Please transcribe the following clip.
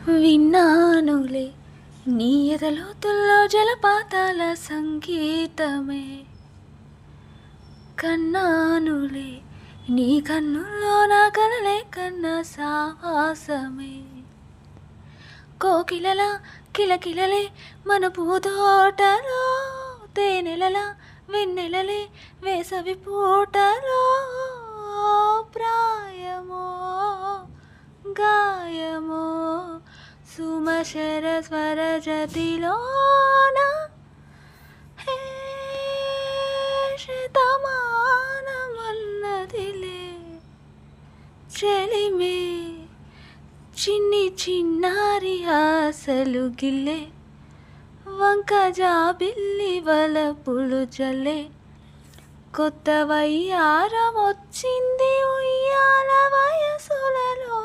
విన్నానులే నీ ఎదలోతుల్లో జలపాతాల సంగీతమే, కన్నానులే నీ కన్నుల్లో నా కలలే కన్న సావాసమే. కోకిలలా కిలకిలలే మన పూతోటలో, తేనెలలా వెన్నెలలే వేసవి పూటలో. ప్రాయమో గాయమో సుమశర స్వర జతిలోన, హే శతమానమన్నదిలే చెలిమే. చిన్ని చిన్నారి ఆశలు గిల్లే, వంక జాబిల్లి వలపులు జల్లే. కొత్త వయ్యారం వచ్చింది ఉయ్యాల వయసులలో,